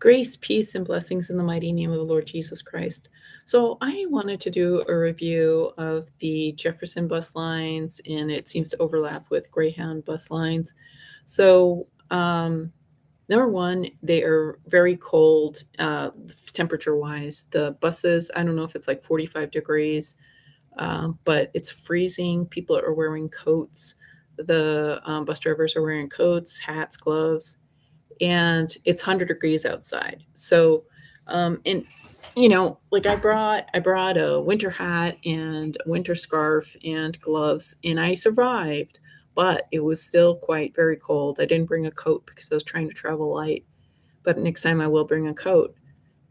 Grace, peace, and blessings in the mighty name of the Lord Jesus Christ. So, I wanted to do a review of the Jefferson bus lines, and it seems to overlap with Greyhound bus lines. So, number one, they are very cold, temperature wise. The buses, I don't know if it's like 45 degrees, but it's freezing. People are wearing coats. The bus drivers are wearing coats, hats, gloves, and it's 100 degrees outside. So, and like I brought a winter hat and a winter scarf and gloves, and I survived, but it was still quite very cold. I didn't bring a coat because I was trying to travel light, but next time I will bring a coat.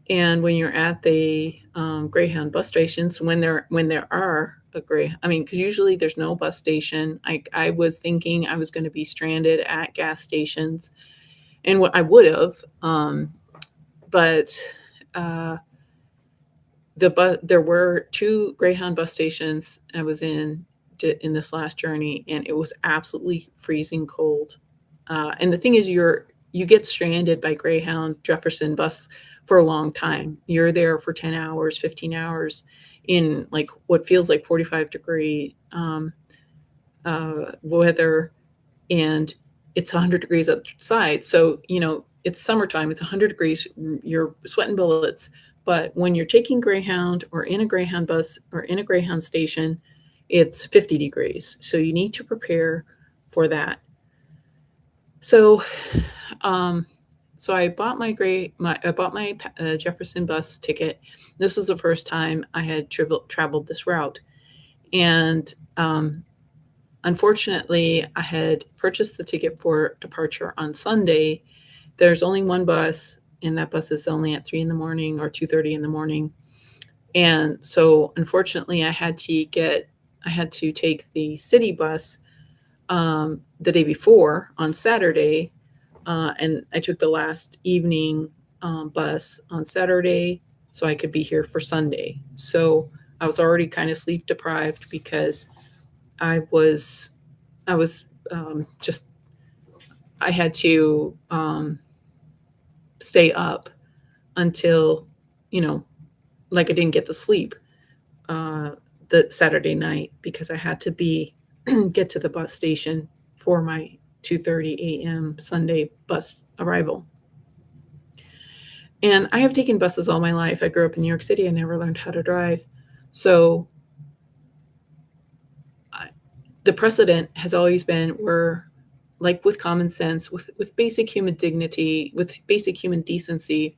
And when you're at the Greyhound bus stations, when there are a I mean, because usually there's no bus station. I was thinking I was going to be stranded at gas stations, and what I would have, but uh, there were two Greyhound bus stations I was in this last journey, and it was absolutely freezing cold. And the thing is, you get stranded by Greyhound Jefferson bus for a long time. You're there for 10 hours, 15 hours in like what feels like 45-degree weather, and it's 100 degrees outside. So, it's summertime, it's 100 degrees, you're sweating bullets. But when you're taking Greyhound or in a Greyhound bus or in a Greyhound station, it's 50 degrees. So you need to prepare for that. So, um, so I bought my Jefferson bus ticket. This was the first time I had traveled this route, and unfortunately, I had purchased the ticket for departure on Sunday. There's only one bus, and that bus is only at 3 in the morning or 2:30 in the morning. And so, unfortunately, I had to take the city bus the day before on Saturday, and I took the last evening bus on Saturday so I could be here for Sunday. So I was already kind of sleep deprived because I was I was just I had to stay up until you know like I didn't get to sleep uh, the Saturday night because I had to be get to the bus station for my 2:30 a.m. Sunday bus arrival. And I have taken buses all my life. I grew up in New York City. I never learned how to drive. So I, the precedent has always been where, like with common sense, with basic human dignity, with basic human decency,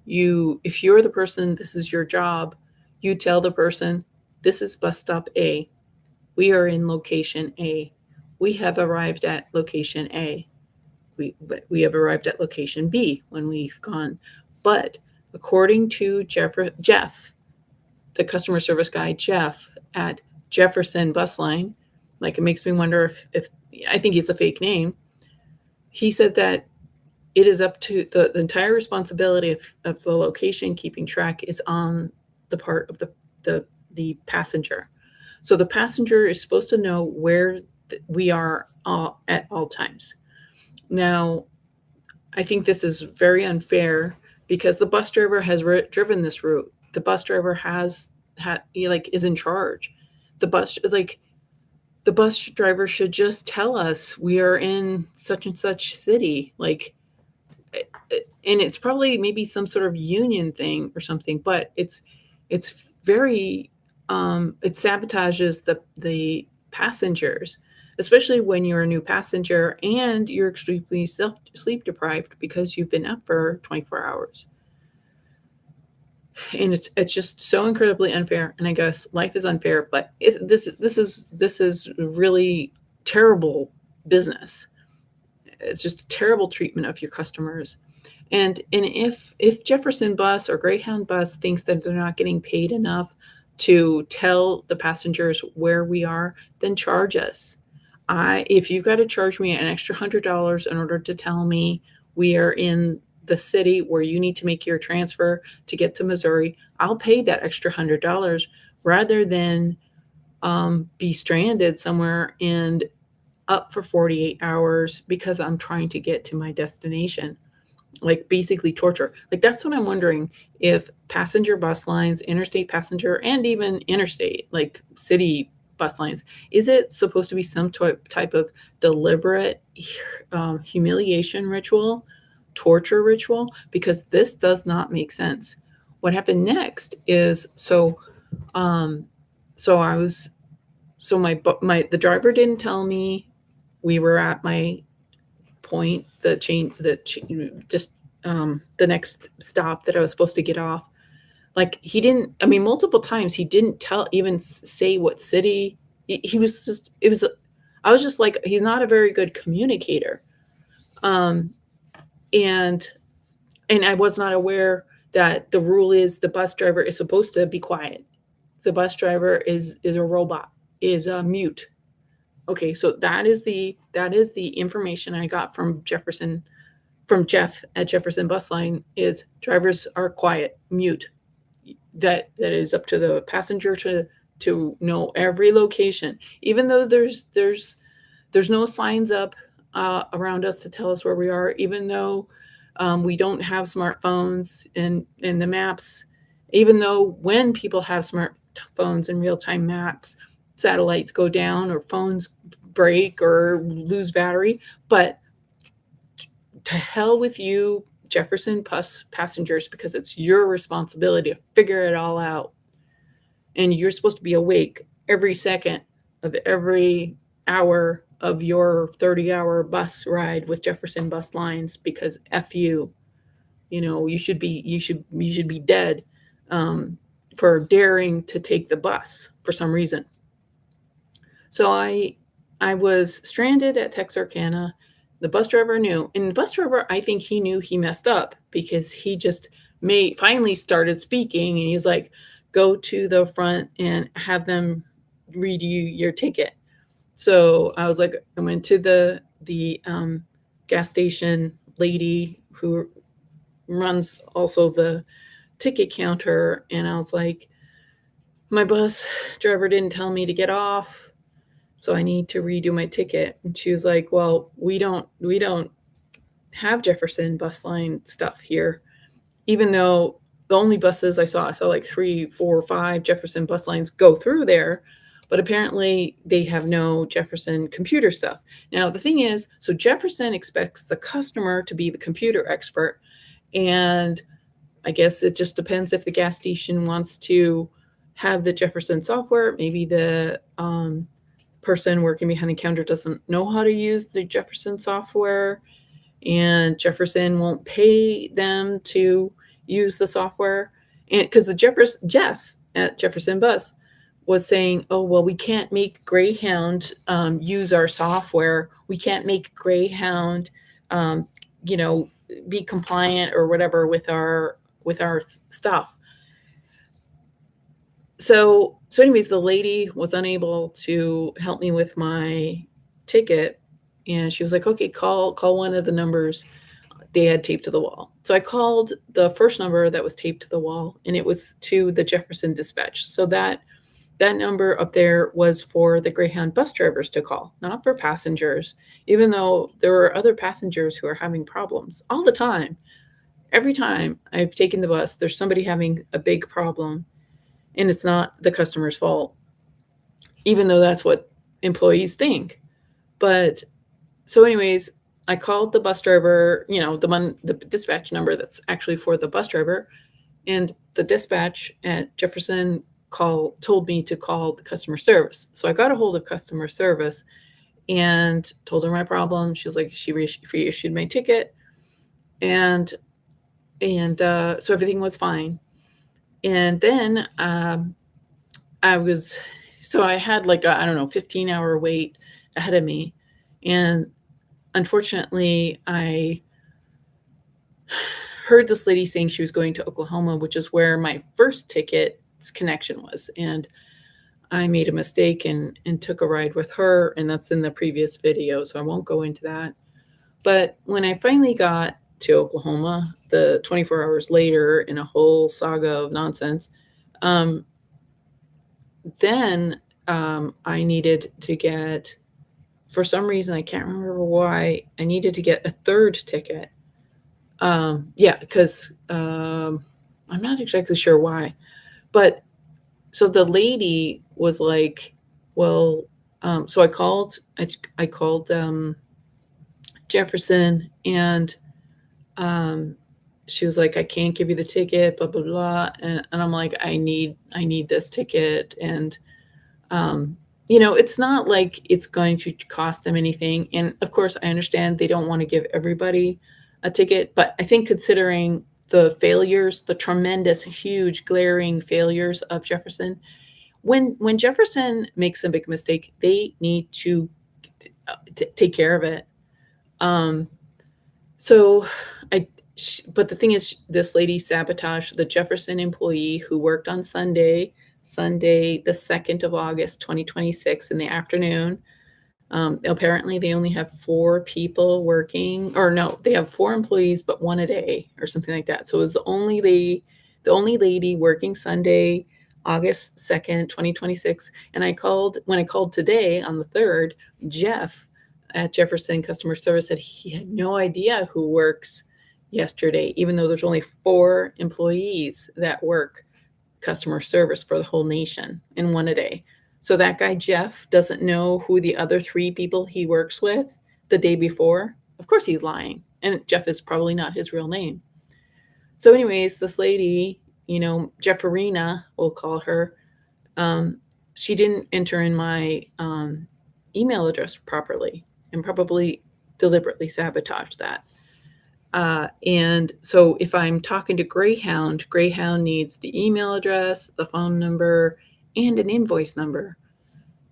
if you're the person, this is your job, you tell the person, this is bus stop A. We are in location A. We have arrived at location A. We have arrived at location B when we've gone. But according to Jeff, the customer service guy, Jeff at Jefferson Bus Line, like it makes me wonder if I think it's a fake name. He said that it is up to the entire responsibility of the location keeping track is on the part of the passenger. So the passenger is supposed to know where we are at all times. Now, I think this is very unfair because the bus driver has driven this route. The bus driver is in charge. The bus driver should just tell us we are in such and such city. And it's probably maybe some sort of union thing or something, but it's very it sabotages the passengers, especially when you're a new passenger and you're extremely sleep deprived because you've been up for 24 hours. And it's just so incredibly unfair. And I guess life is unfair, but this is really terrible business. It's just terrible treatment of your customers. And if Jefferson Bus or Greyhound Bus thinks that they're not getting paid enough to tell the passengers where we are, then charge us. If you got to charge me an extra $100 in order to tell me we are in the city where you need to make your transfer to get to Missouri, I'll pay that extra $100 rather than be stranded somewhere and up for 48 hours because I'm trying to get to my destination. like basically torture. Like that's what I'm wondering, if passenger bus lines, interstate passenger, and even interstate, like city bus lines, is it supposed to be some type of deliberate humiliation ritual, torture ritual? Because this does not make sense. What happened next is, um, so I was so my the driver didn't tell me we were at my point, just the next stop that I was supposed to get off. Like he didn't. I mean, multiple times he didn't even say what city. He was just. It was. I was just like, he's not a very good communicator. Um, and I was not aware that the rule is the bus driver is supposed to be quiet. The bus driver is a robot, is a mute. Okay, so that is the information I got from Jeff at Jefferson Bus Line, is drivers are quiet, mute. That is up to the passenger to know every location, even though there's no signs up around us to tell us where we are, even though we don't have smartphones and the maps, even though when people have smartphones and real-time maps, satellites go down or phones break or lose battery. But to hell with you, Jefferson bus passengers, because it's your responsibility to figure it all out. And you're supposed to be awake every second of every hour of your 30-hour bus ride with Jefferson Bus Lines, because F you. You should be dead for daring to take the bus for some reason. So I was stranded at Texarkana. The bus driver knew, and the bus driver, I think he knew he messed up, because he just finally started speaking, and he's like, "Go to the front and have them read you your ticket." So I was like, I went to the gas station lady who runs also the ticket counter, and I was like, "My bus driver didn't tell me to get off, so I need to redo my ticket." And she was like, "Well, we don't have Jefferson bus line stuff here." Even though the only buses I saw like 3, 4, 5 Jefferson bus lines go through there, but apparently they have no Jefferson computer stuff. Now, the thing is, so Jefferson expects the customer to be the computer expert, and I guess it just depends if the gas station wants to have the Jefferson software. Maybe the person working behind the counter doesn't know how to use the Jefferson software, and Jefferson won't pay them to use the software. And because Jeff at Jefferson Bus was saying, "Oh, well, we can't make Greyhound use our software. We can't make Greyhound, um, you know, be compliant or whatever with our stuff." So anyways, the lady was unable to help me with my ticket, and she was like, "Okay, call one of the numbers they had taped to the wall." So I called the first number that was taped to the wall, and it was to the Jefferson dispatch. So that number up there was for the Greyhound bus drivers to call, not for passengers, even though there were other passengers who are having problems all the time. Every time I've taken the bus, there's somebody having a big problem, and it's not the customer's fault, even though that's what employees think. But so, anyways, I called the bus driver, the dispatch number that's actually for the bus driver, and the dispatch at Jefferson told me to call the customer service. So I got a hold of customer service and told her my problem. She was like, she reissued my ticket, and so everything was fine. And then I was so I had like a, I don't know, 15-hour wait ahead of me, and unfortunately, I heard this lady saying she was going to Oklahoma, which is where my first ticket's connection was. And I made a mistake and took a ride with her, and that's in the previous video, so I won't go into that. But when I finally got to Oklahoma, the 24 hours later, in a whole saga of nonsense, then I needed to get, for some reason, I can't remember why, I needed to get a third ticket. Yeah, because I'm not exactly sure why, but so the lady was like, "Well," so I called Jefferson, and um, she was like, "I can't give you the ticket, blah blah blah," and I'm like, "I need this ticket," and um, it's not like it's going to cost them anything. And of course, I understand they don't want to give everybody a ticket, but I think considering the failures, the tremendous, huge, glaring failures of Jefferson, when Jefferson makes a big mistake, they need to take care of it. Um, so I, but the thing is, this lady sabotaged the Jefferson employee who worked on Sunday, the 2nd of August, 2026 in the afternoon. Apparently, they only have 4 people working, or no, they have 4 employees, but one a day, or something like that. So it was the only lady working Sunday, August 2nd, 2026. And when I called today on the 3rd, Jeff at Jefferson Customer Service said he had no idea who works yesterday, even though there's only 4 employees that work customer service for the whole nation in one a day. So that guy Jeff doesn't know who the other 3 people he works with the day before. Of course he's lying. And Jeff is probably not his real name. So anyways, this lady, Jefferina, we'll call her, um, she didn't enter in my email address properly and probably deliberately sabotaged that. And so if I'm talking to Greyhound, Greyhound needs the email address, the phone number, and an invoice number.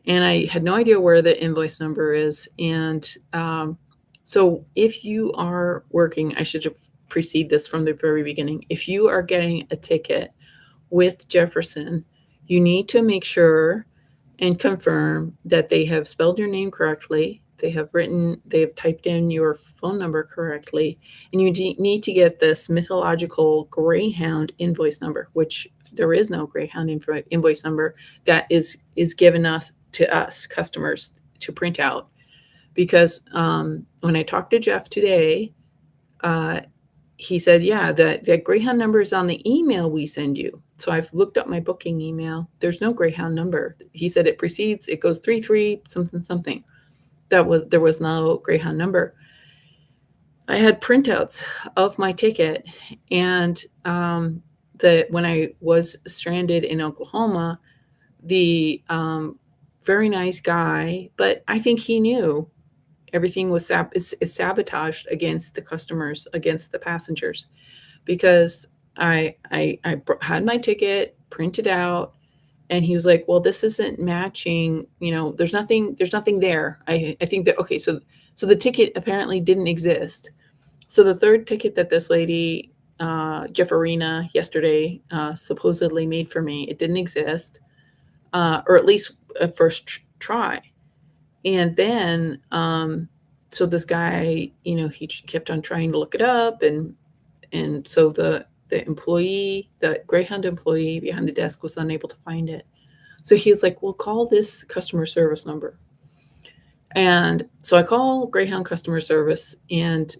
And I had no idea where the invoice number is. And so if you are working, I should have precede this from the very beginning. If you are getting a ticket with Jefferson, you need to make sure and confirm that they have spelled your name correctly. They have typed in your phone number correctly, and you need to get this mythological Greyhound invoice number, which there is no Greyhound invoice number that is given to us customers to print out. Because when I talked to Jeff today, uh, he said, yeah, that Greyhound number is on the email we send you. So I've looked up my booking email. There's no Greyhound number. He said it goes 33 something something. There was no Greyhound number. I had printouts of my ticket, and when I was stranded in Oklahoma, the very nice guy, but I think he knew everything was is sabotaged against the customers, against the passengers, because I had my ticket printed out, and he was like, "Well, this isn't matching. There's nothing there." I think that okay, so the ticket apparently didn't exist. So the third ticket that this lady, Jefferina, yesterday supposedly made for me, it didn't exist, or at least at first try. And then, so this guy, he kept on trying to look it up, and so the Greyhound employee behind the desk was unable to find it. So he was like, "Well, call this customer service number." And so I call Greyhound customer service, and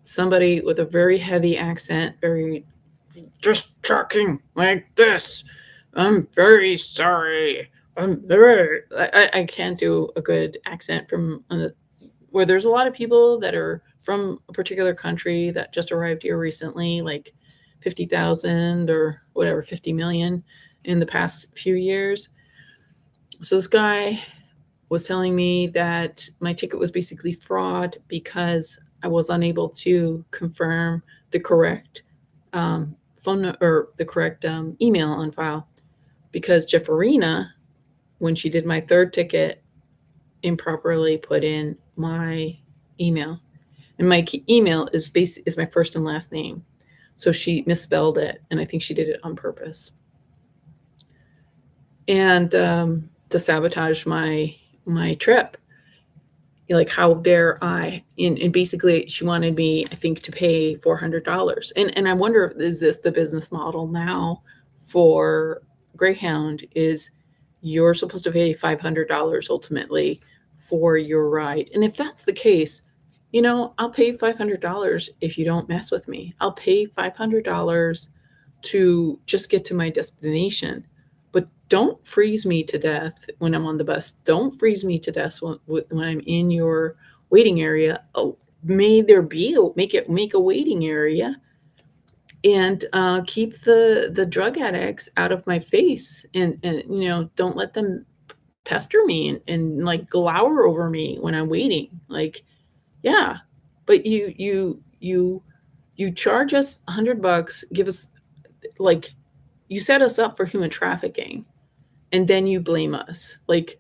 somebody with a very heavy accent, very just talking like this. "I'm very sorry. I can't do a good accent from where there's a lot of people that are from a particular country that just arrived here recently, like 50,000 or whatever, 50 million in the past few years. So this guy was telling me that my ticket was basically fraud because I was unable to confirm the correct or the correct email on file, because Jefferina, when she did my third ticket, improperly put in my email, and my email is my first and last name, so she misspelled it, and I think she did it on purpose, and to sabotage my trip. Like, how dare I? And basically, she wanted me, I think, to pay $400. And I wonder, is this the business model now for Greyhound? Is you're supposed to pay $500 ultimately for your ride? And if that's the case, I'll pay $500 if you don't mess with me. I'll pay $500 to just get to my destination. But don't freeze me to death when I'm on the bus. Don't freeze me to death when I'm in your waiting area. Oh, may there be make a waiting area, and keep the drug addicts out of my face, and don't let them pester me and like glower over me when I'm waiting. Like, yeah, but you charge us $100, give us like you set us up for human trafficking, and then you blame us. Like,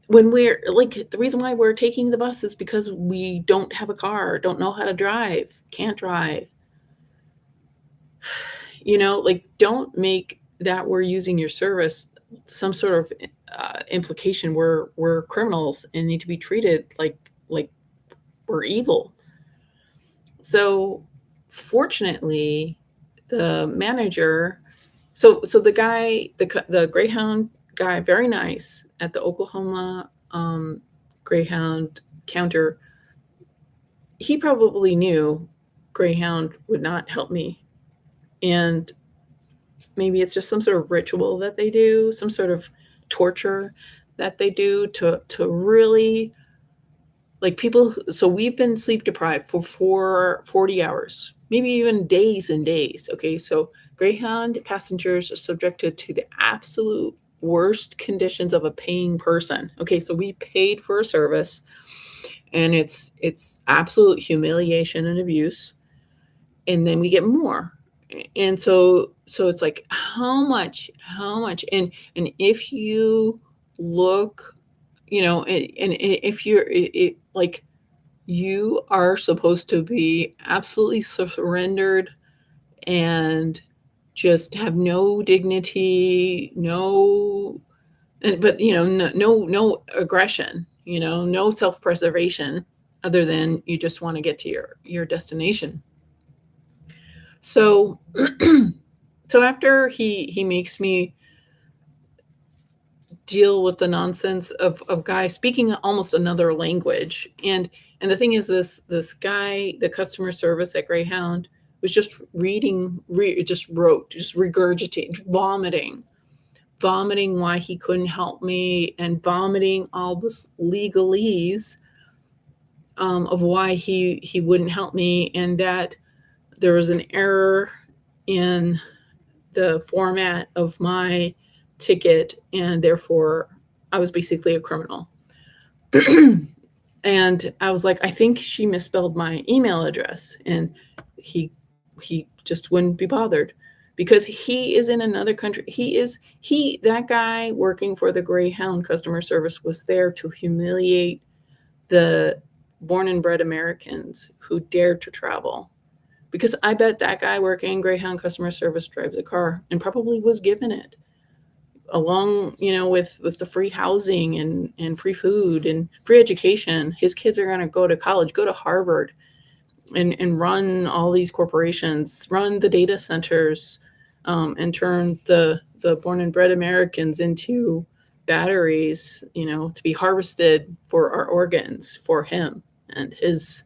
when we're like, the reason why we're taking the bus is because we don't have a car, don't know how to drive, can't drive. Like, don't make that we're using your service some sort of implication we're criminals and need to be treated like we're evil. So, fortunately, the manager, so the Greyhound guy, very nice at the Oklahoma Greyhound counter. He probably knew Greyhound would not help me, and maybe it's just some sort of ritual that they do, some sort of torture that they do to really, like, people. So we've been sleep deprived for 40 hours, maybe even days and days. Okay, so Greyhound passengers are subjected to the absolute worst conditions of a paying person. Okay, so we paid for a service, and it's absolute humiliation and abuse, and then we get more. And so it's like, how much, and if you look, and if you're like, you are supposed to be absolutely surrendered and just have no dignity, no, but no aggression, no self-preservation, other than you just want to get to your destination. So so after he makes me deal with the nonsense of guys speaking almost another language, and the thing is, this guy, the customer service at Greyhound, was just just regurgitating, vomiting why he couldn't help me, and vomiting all this legalese, of why he wouldn't help me, and that there was an error in the format of my ticket, and therefore I was basically a criminal. And I was like, I think she misspelled my email address, and he just wouldn't be bothered, because he is in another country. That guy working for the Greyhound customer service was there to humiliate the born and bred Americans who dared to travel. Because I bet that guy working Greyhound customer service drives a car and probably was given it, along, with the free housing and free food and free education. His kids are going to go to college, go to Harvard, and run all these corporations, run the data centers, and turn the born and bred Americans into batteries, to be harvested for our organs, for him and his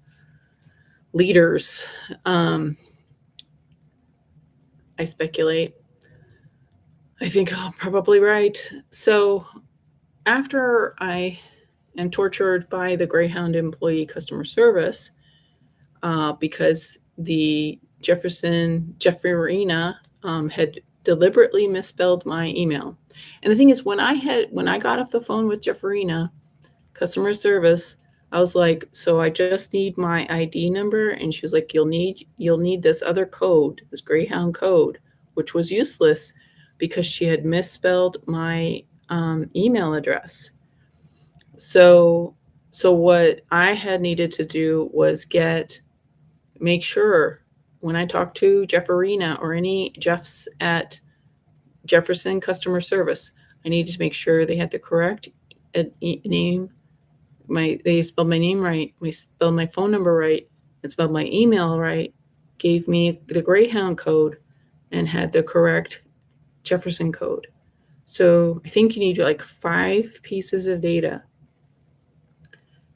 leaders. I speculate. I think I'm probably right. So after I am tortured by the Greyhound employee customer service, because the Jefferina had deliberately misspelled my email. And the thing is, when I got off the phone with Jefferina customer service, I was like, so I just need my ID number, and she was like, you'll need this other code, this Greyhound code, which was useless because she had misspelled my email address. So what I had needed to do was make sure, when I talked to Jefferina or any Jeffs at Jefferson customer service, I needed to make sure they had the correct name. They spelled my name right. They spelled my phone number right. And spelled my email right. Gave me the Greyhound code, and had the correct Jefferson code. So I think you need like 5 pieces of data,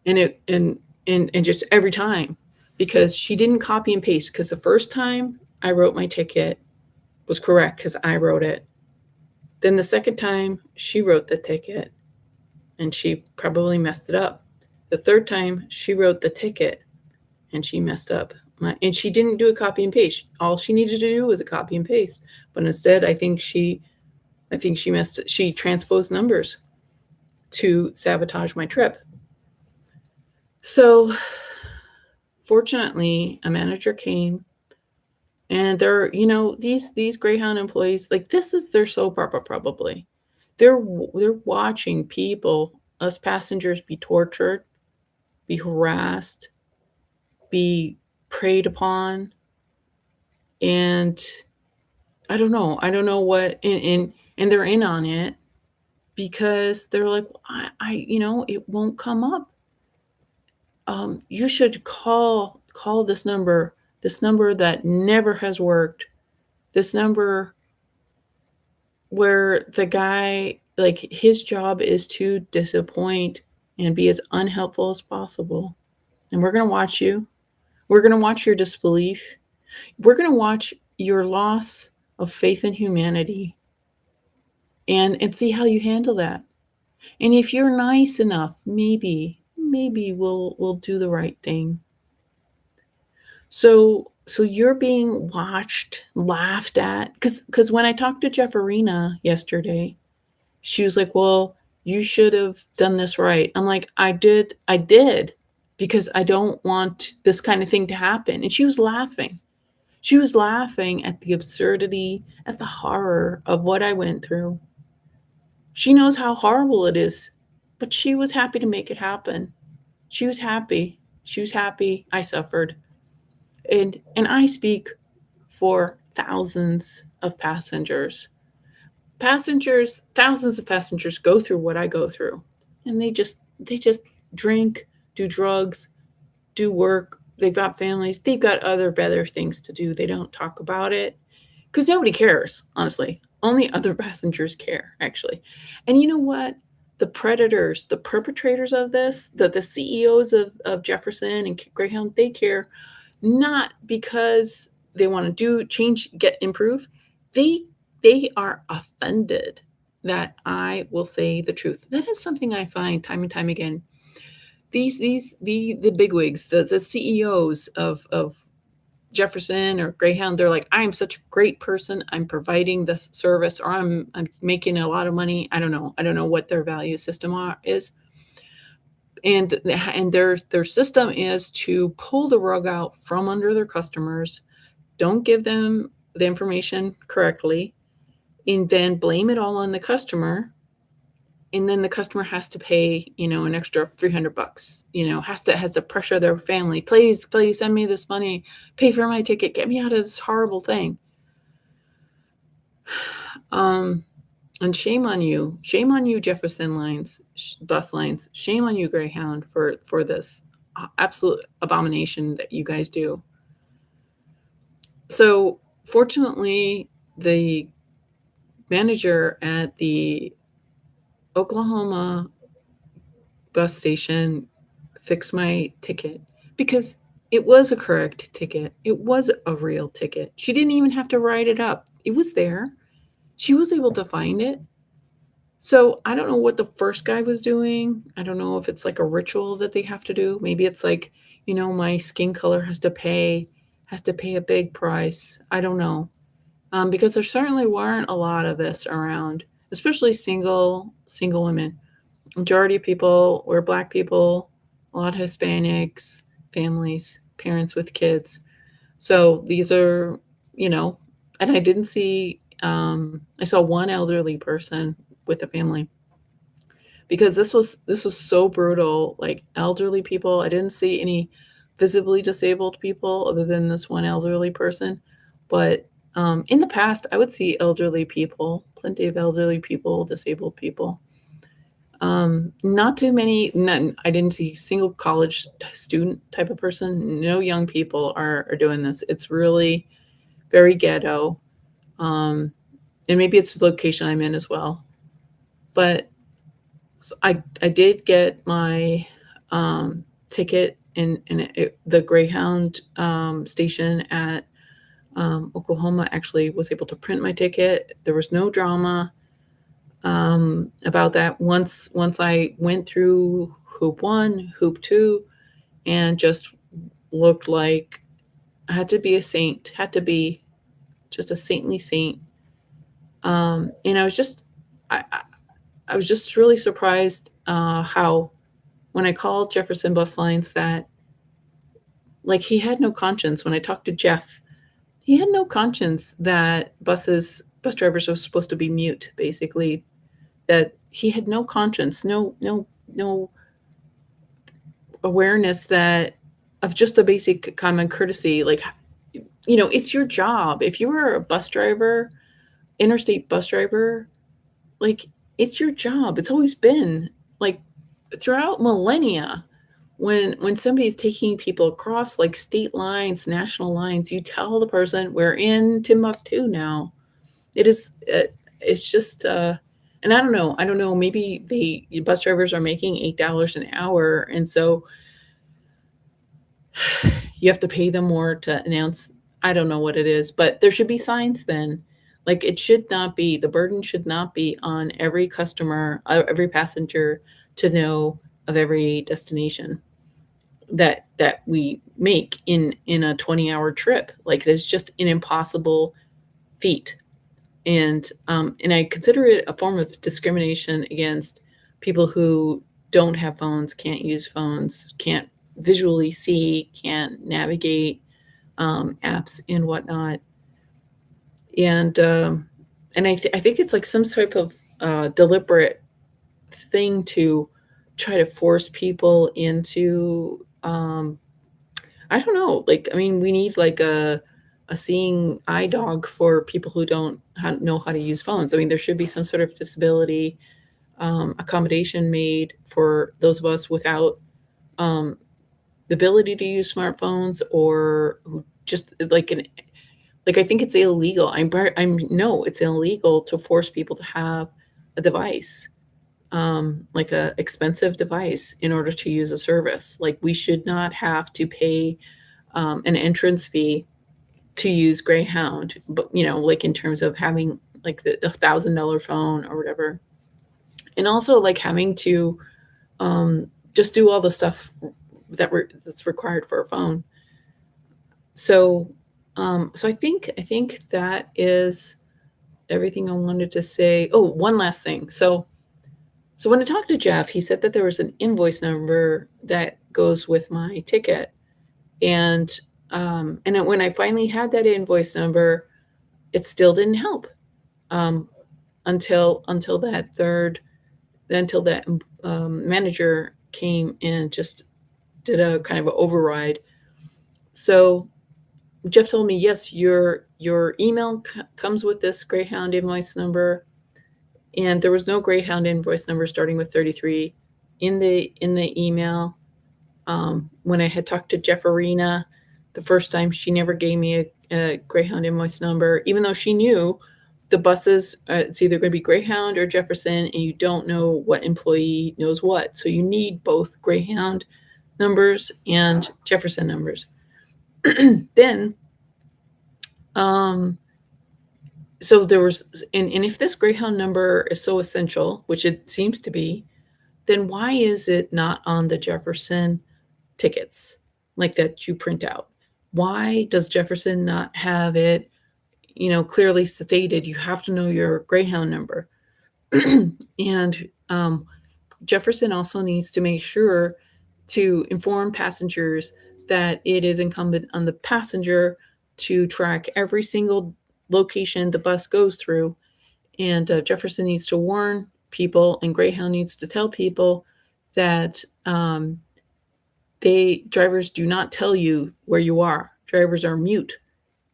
and and just every time, because she didn't copy and paste, because the first time I wrote my ticket was correct because I wrote it. Then the second time she wrote the ticket and she probably messed it up. The third time she wrote the ticket and she messed up. And she didn't do a copy and paste. All she needed to do was a copy and paste. But instead, she transposed numbers to sabotage my trip. So fortunately, a manager came, and these Greyhound employees, like, this is their soap opera probably. They're watching people, us passengers, be tortured, be harassed, be preyed upon, and I don't know. I don't know what, and they're in on it because they're like, it won't come up. You should call this number that never has worked, this number where the guy, like, his job is to disappoint and be as unhelpful as possible. And we're going to watch you. We're going to watch your disbelief. We're going to watch your loss of faith in humanity and see how you handle that. And if you're nice enough, maybe we'll do the right thing. So you're being watched, laughed at, because when I talked to Jefferina yesterday, she was like, "Well, you should have done this right." I'm like, I did, because I don't want this kind of thing to happen. And she was laughing. She was laughing at the absurdity, at the horror of what I went through. She knows how horrible it is, but she was happy to make it happen. She was happy. She was happy I suffered. And I speak for thousands of passengers. Thousands of passengers go through what I go through. And they just drink, do drugs, do work. They've got families. They've got other better things to do. They don't talk about it because nobody cares, honestly. Only other passengers care, actually. And you know what? The predators, the perpetrators of this, the CEOs of Jefferson and Greyhound, they care, not because they want to do change, improve. They are offended that I will say the truth. That is something I find time and time again. The bigwigs, the CEOs of Jefferson or Greyhound, they're like, I am such a great person. I'm providing this service, or I'm making a lot of money. I don't know what their value system is. And their system is to pull the rug out from under their customers, don't give them the information correctly, and then blame it all on the customer. And then the customer has to pay, an extra $300, has to pressure their family. Please send me this money, pay for my ticket, get me out of this horrible thing. And shame on you, Jefferson bus lines, shame on you, Greyhound, for this absolute abomination that you guys do. So fortunately, the manager at the Oklahoma bus station fixed my ticket because it was a correct ticket. It was a real ticket. She didn't even have to write it up. It was there. She was able to find it. So I don't know what the first guy was doing. I don't know if it's like a ritual that they have to do. Maybe it's like, my skin color has to pay a big price. I don't know. Because there certainly weren't a lot of this around, especially single women. Majority of people were Black people, a lot of Hispanics, families, parents with kids. So these are, and I didn't see, I saw one elderly person with a family, because this was so brutal. Like, elderly people, I didn't see any visibly disabled people other than this one elderly person. But in the past, I would see elderly people, plenty of elderly people, disabled people. Not too many. I didn't see single college student type of person. No young people are doing this. It's really very ghetto. And maybe it's the location I'm in as well. But I did get my ticket the Greyhound station at Oklahoma actually was able to print my ticket. There was no drama about that. Once I went through hoop one, hoop two, and just looked like I had to be a saint, had to be just a saintly saint. And I, I was just really surprised how when I called Jefferson Bus Lines that like he had no conscience. When I talked to Jeff, he had no conscience that bus drivers are supposed to be mute, basically. That he had no conscience, no awareness that of just a basic common courtesy. Like, it's your job. If you were a bus driver, interstate bus driver, like it's your job. It's always been like throughout millennia. When somebody's taking people across like state lines, national lines, you tell the person we're in Timbuktu now. It is. It's just. And I don't know. Maybe the bus drivers are making $8 an hour, and so you have to pay them more to announce. I don't know what it is, but there should be signs then. Like it should not be, the burden should not be on every customer, every passenger to know of every destination that we make in a 20-hour trip. Like it's just an impossible feat. And I consider it a form of discrimination against people who don't have phones, can't use phones, can't visually see, can't navigate apps and whatnot. And I think it's like some type of deliberate thing to try to force people into I don't know. Like, I mean, we need like a seeing eye dog for people who don't know how to use phones. I mean, there should be some sort of disability accommodation made for those of us without um, the ability to use smartphones, or who just like I think it's illegal. I'm no, it's illegal to force people to have a device, like a expensive device, in order to use a service. Like we should not have to pay an entrance fee to use Greyhound, but like in terms of having like the $1,000 phone or whatever, and also like having to just do all the stuff that's required for a phone. So, I think that is everything I wanted to say. Oh, one last thing. So when I talked to Jeff, he said that there was an invoice number that goes with my ticket, and when I finally had that invoice number, it still didn't help um, until that manager came and just did a kind of an override. So Jeff told me, yes, your email comes with this Greyhound invoice number, and there was no Greyhound invoice number starting with 33 in the email. When I had talked to Jefferina the first time, she never gave me a Greyhound invoice number, even though she knew the buses, it's either going to be Greyhound or Jefferson, and you don't know what employee knows what. So you need both Greyhound numbers and Jefferson numbers. Then, um, so there was, and if this Greyhound number is so essential, which it seems to be, then why is it not on the Jefferson tickets like that you print out? Why does Jefferson not have it, clearly stated you have to know your Greyhound number? And Jefferson also needs to make sure to inform passengers that it is incumbent on the passenger to track every single location the bus goes through. And Jefferson needs to warn people, and Greyhound needs to tell people that drivers do not tell you where you are. Drivers are mute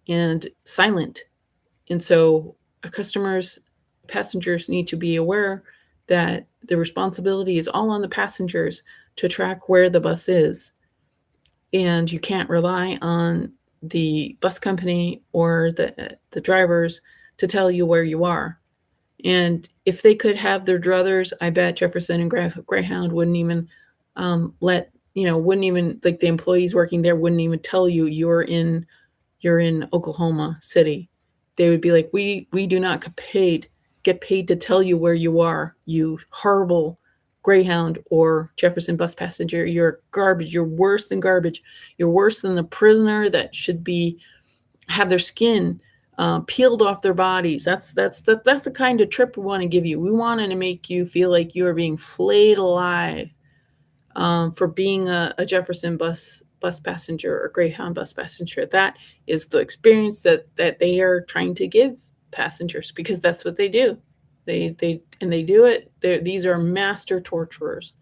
and silent, and so passengers need to be aware that the responsibility is all on the passengers to track where the bus is, and you can't rely on the bus company or the drivers to tell you where you are. And if they could have their druthers, I bet Jefferson and Greyhound wouldn't even let wouldn't even like the employees working there wouldn't even tell you you're in Oklahoma City. They would be like, we do not get paid to tell you where you are, you horrible Greyhound or Jefferson bus passenger. You're garbage. You're worse than garbage. You're worse than the prisoner that should be have their skin peeled off their bodies. That's the kind of trip we want to give you. We want to make you feel like you are being flayed alive for being a Jefferson bus passenger or Greyhound bus passenger. That is the experience that they are trying to give passengers, because that's what they do. They do it. These are master torturers.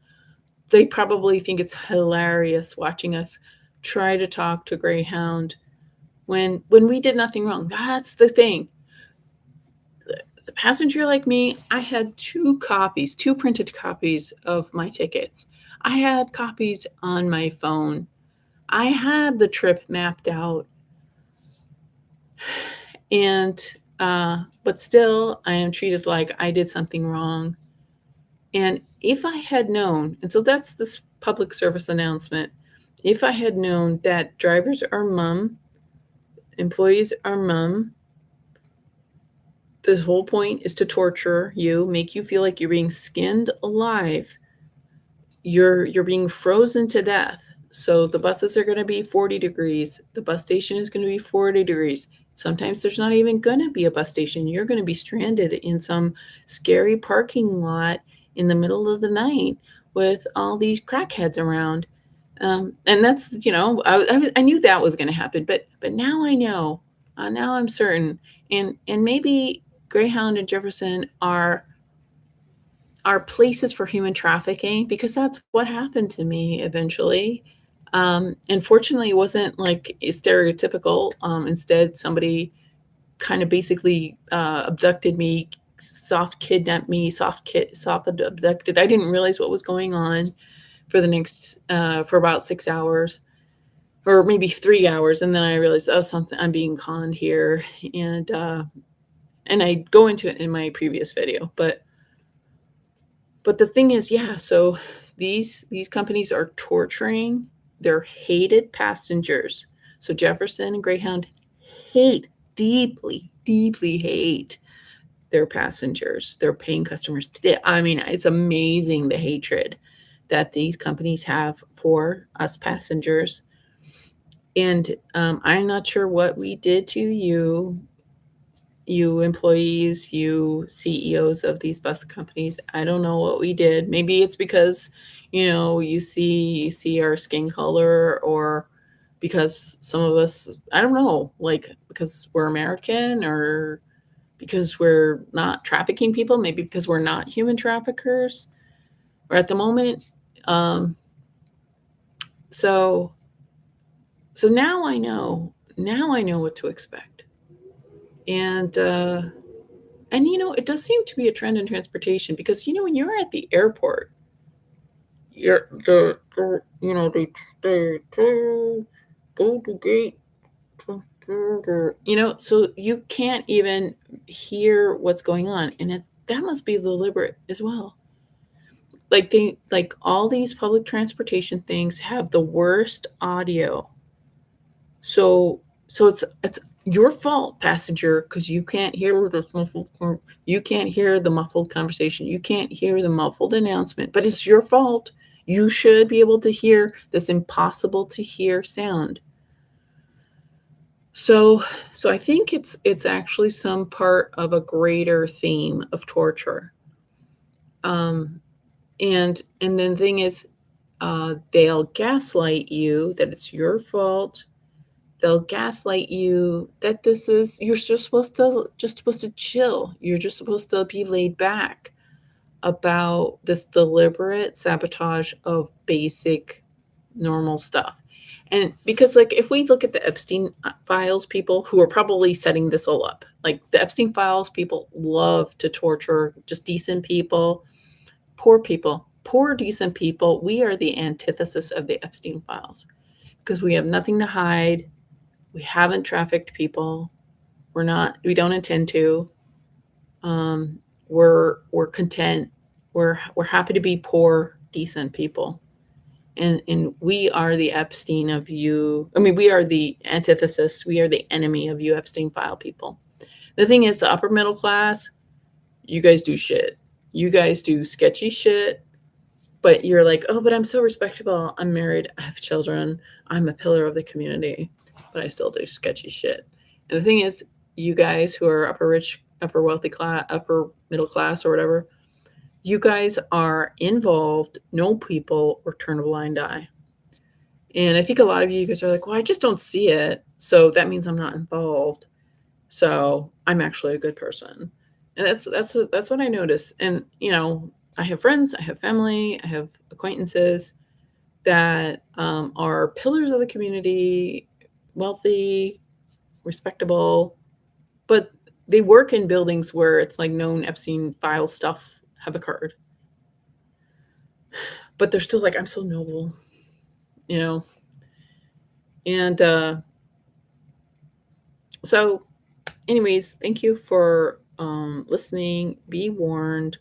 They probably think it's hilarious watching us try to talk to Greyhound when we did nothing wrong. That's the thing. The passenger like me, I had two printed copies of my tickets. I had copies on my phone. I had the trip mapped out. And, but still, I am treated like I did something wrong. And if I had known, and so that's this public service announcement, if I had known that drivers are mum, employees are mum, the whole point is to torture you, make you feel like you're being skinned alive. You're being frozen to death. So the buses are going to be 40 degrees. The bus station is going to be 40 degrees. Sometimes there's not even going to be a bus station. You're going to be stranded in some scary parking lot in the middle of the night with all these crackheads around. And that's, I knew that was going to happen, but now I know. Now I'm certain. And maybe Greyhound and Jefferson are places for human trafficking, because that's what happened to me eventually. And fortunately, it wasn't like stereotypical. Instead, somebody kind of basically abducted me, soft kidnapped me, soft abducted. I didn't realize what was going on for about 6 hours, or maybe 3 hours, and then I realized, oh, something, I'm being conned here, and I go into it in my previous video, but the thing is, yeah, so these companies are torturing their hated passengers. So Jefferson and Greyhound deeply, deeply hate their passengers, their paying customers. I mean, it's amazing the hatred that these companies have for us passengers. And I'm not sure what we did to you employees, you CEOs of these bus companies. I don't know what we did. Maybe it's because, you see our skin color, or because some of us, I don't know, like because we're American, or because we're not trafficking people, maybe because we're not human traffickers, or at the moment. So now I know. Now I know what to expect. And it does seem to be a trend in transportation, because when you're at the airport, you're they go to gate, so you can't even hear what's going on, and that must be deliberate as well. Like all these public transportation things have the worst audio. So it's your fault, passenger, because you can't hear the muffled conversation. You can't hear the muffled announcement, but it's your fault. You should be able to hear this impossible to hear sound. So I think it's actually some part of a greater theme of torture. And then the thing is, they'll gaslight you that it's your fault. They'll gaslight you that you're just supposed to chill. You're just supposed to be laid back about this deliberate sabotage of basic normal stuff. And because, like, if we look at the Epstein files people who are probably setting this all up, like the Epstein files people love to torture just decent people, poor decent people. We are the antithesis of the Epstein files, because we have nothing to hide. We haven't trafficked people. We don't intend to. We're content. We're happy to be poor, decent people. And we are the Epstein of you. I mean, we are the antithesis. We are the enemy of you Epstein file people. The thing is, the upper middle class, you guys do shit. You guys do sketchy shit, but you're like, oh, but I'm so respectable. I'm married. I have children. I'm a pillar of the community, but I still do sketchy shit. And the thing is, you guys who are upper rich, upper wealthy class, upper middle class, or whatever, you guys are involved, know people, or turn a blind eye. And I think a lot of you guys are like, well, I just don't see it. So that means I'm not involved. So I'm actually a good person. And that's what I notice. And I have friends, I have family, I have acquaintances that are pillars of the community, wealthy, respectable, but they work in buildings where it's like known Epstein file stuff have occurred. But they're still like, I'm so noble, you know? And so, anyways, thank you for listening. Be warned.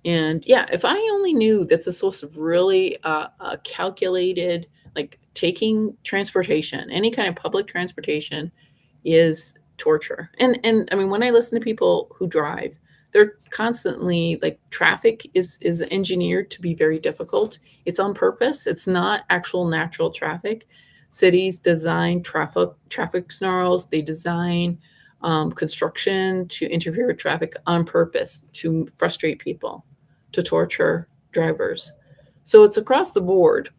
And yeah, if I only knew that this was really calculated, like taking transportation, any kind of public transportation is torture. And I mean, when I listen to people who drive, they're constantly like traffic is engineered to be very difficult. It's on purpose. It's not actual natural traffic. Cities design traffic snarls. They design construction to interfere with traffic on purpose to frustrate people, to torture drivers. So it's across the board.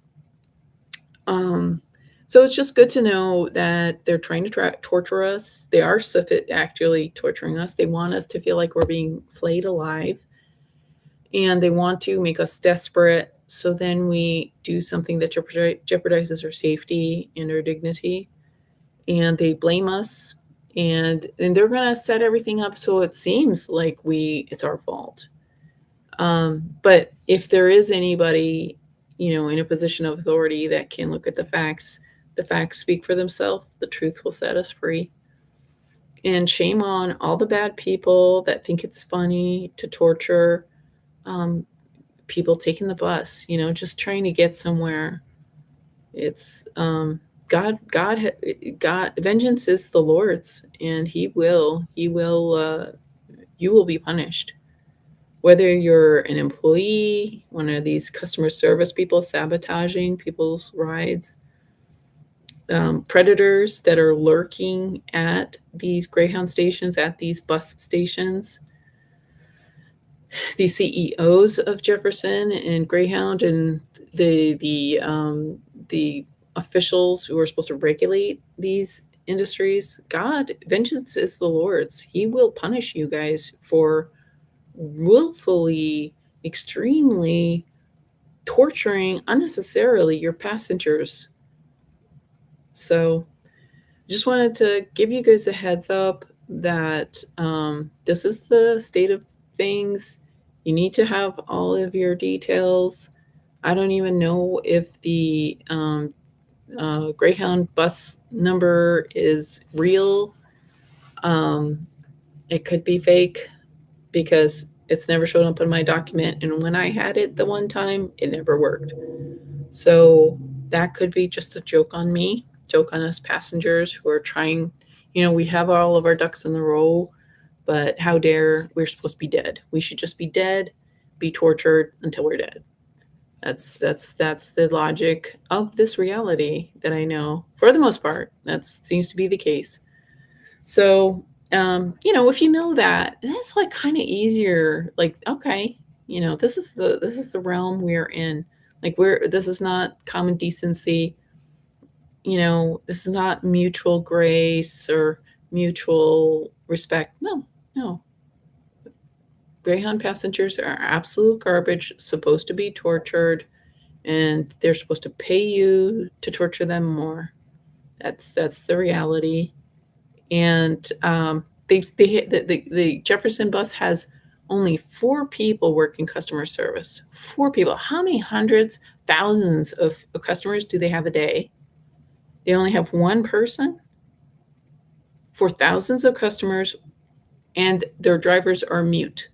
Um, so it's just good to know that they're trying to torture us. They are actually torturing us. They want us to feel like we're being flayed alive, and they want to make us desperate. So then we do something that jeopardizes our safety and our dignity, and they blame us, and they're gonna set everything up so it seems like it's our fault. But if there is anybody, in a position of authority that can look at the facts speak for themselves. The truth will set us free. And shame on all the bad people that think it's funny to torture um, people taking the bus, just trying to get somewhere. It's God. Vengeance is the Lord's, and you will be punished. Whether you're an employee, one of these customer service people sabotaging people's rides, predators that are lurking at these Greyhound stations, at these bus stations, the CEOs of Jefferson and Greyhound, and the officials who are supposed to regulate these industries. God, vengeance is the Lord's. He will punish you guys for willfully, extremely torturing unnecessarily your passengers. So, just wanted to give you guys a heads up that this is the state of things. You need to have all of your details. I don't even know if the Greyhound bus number is real. It could be fake because it's never shown up in my document. And when I had it the one time, it never worked. So that could be just a joke on me, joke on us passengers who are trying. We have all of our ducks in the row, but how dare we're supposed to be dead? We should just be dead, be tortured until we're dead. That's the logic of this reality that I know. For the most part, that seems to be the case. So, if you know that, that's like kind of easier. Like, okay, this is the realm we're in. Like, this is not common decency. This is not mutual grace or mutual respect. No, no. Greyhound passengers are absolute garbage, supposed to be tortured, and they're supposed to pay you to torture them more. That's the reality. And the Jefferson bus has only 4 people working customer service. 4 people. How many hundreds, thousands of customers do they have a day? They only have 1 person for thousands of customers, and their drivers are mute.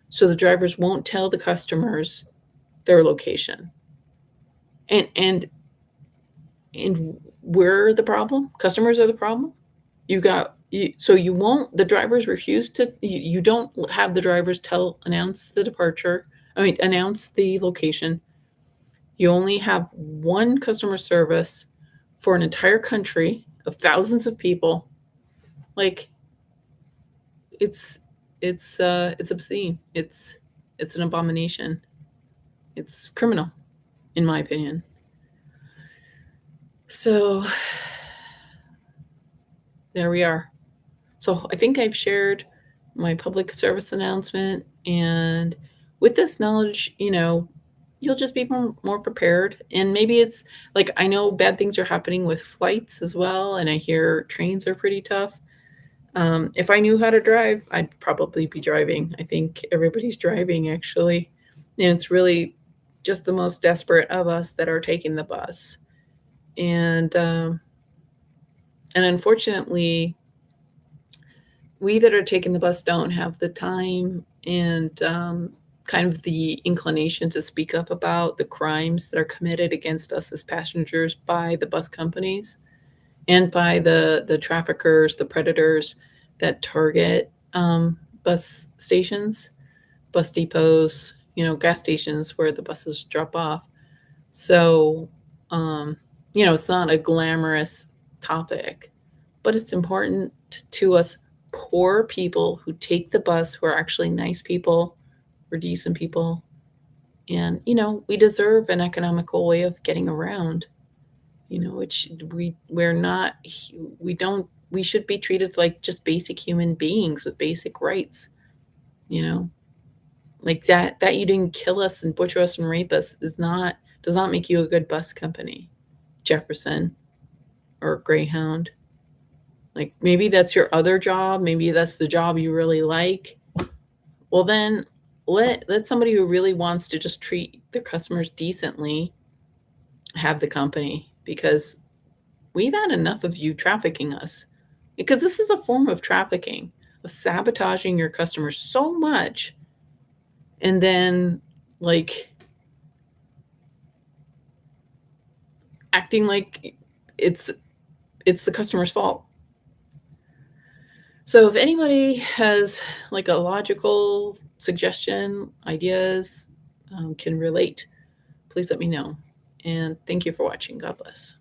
So the drivers won't tell the customers their location. And we're the problem? Customers are the problem? So you won't the drivers refuse to you don't have the drivers announce the departure, announce the location. You only have 1 customer service for an entire country of thousands of people. Like, it's it's obscene. It's an abomination. It's criminal, in my opinion. So, there we are. So I think I've shared my public service announcement, and with this knowledge, you'll just be more prepared. And maybe it's like I know bad things are happening with flights as well, and I hear trains are pretty tough. If I knew how to drive, I'd probably be driving. I think everybody's driving actually, and it's really just the most desperate of us that are taking the bus. And unfortunately, we that are taking the bus don't have the time and kind of the inclination to speak up about the crimes that are committed against us as passengers by the bus companies and by the traffickers, the predators that target bus stations, bus depots, gas stations where the buses drop off. So, um, it's not a glamorous topic, but it's important to us poor people who take the bus, who are actually nice people, we're decent people, and, we deserve an economical way of getting around, which we should be treated like just basic human beings with basic rights, you know? Like that you didn't kill us and butcher us and rape us does not make you a good bus company, Jefferson or Greyhound. Like, maybe that's your other job, maybe that's the job you really like. Well, then let somebody who really wants to just treat their customers decently have the company, because we've had enough of you trafficking us. Because this is a form of trafficking, of sabotaging your customers so much, and then, like, acting like it's it's the customer's fault. So if anybody has like a logical suggestion, ideas, can relate, please let me know. And thank you for watching. God bless.